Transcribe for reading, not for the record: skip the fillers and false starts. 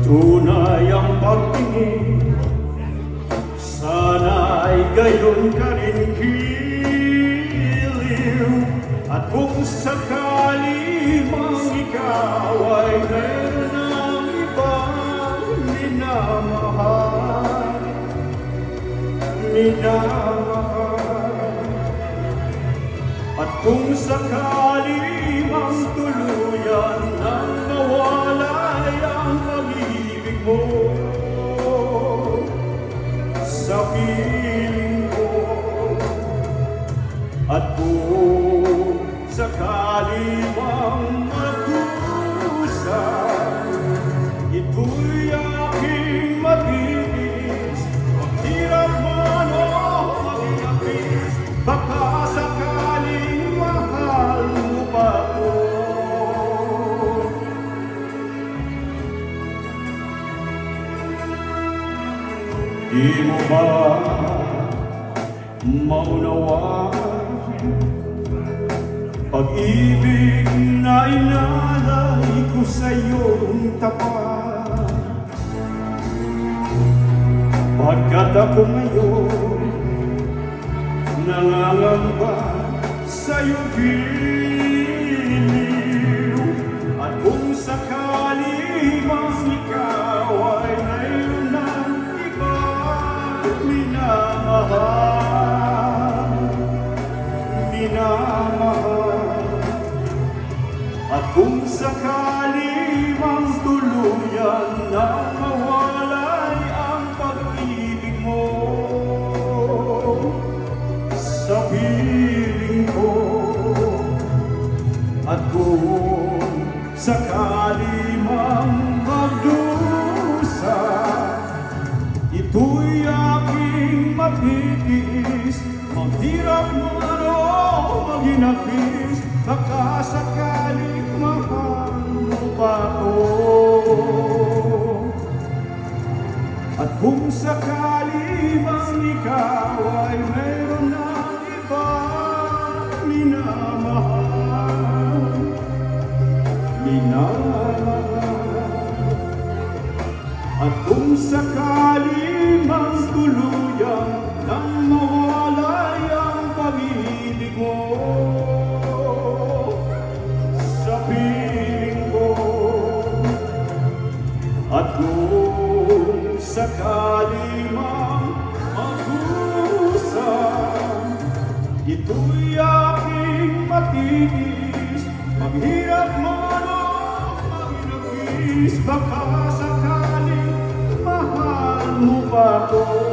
Tunay ang pagtingin, sana'y gayon ka rin kiliw. At kung sakali mang ikaw ay meron ng ibang minamahal, at kung sakali mang tuluyan nang mawalay ang pag-ibig mo sa piling ko, at kung sakali mang magdusa, ito'y aking matitis. Maghirap man o maghirapis, baka sakaling mahal mo pa ko. Di mo ba maunawaan pag-ibig na inalay ko sa'yong tapat? Pagkat ako ngayon nangangamba sa'yong giliw, at kung sakali mang ikaw ay mayroon ng ibang minamahal, at kung sakali mang tuluyan na mawalay ang pag-ibig mo sa piling ko, at kung sakali mang magdusa, ito'y aking matitiis. Maghirap man o maghinapis, baka sakaling mahal mo pa ko. At kung sakali mang ikaw ay mayroon ng iba minamahal, at kung sakali mang tuluyan nang mawalay ang pag-ibig mo sa piling ko, at kung sakali mang magdusa, ito'y aking matitis. Maghirap man o maghinapis, baka sakaling mahal mo pa ko.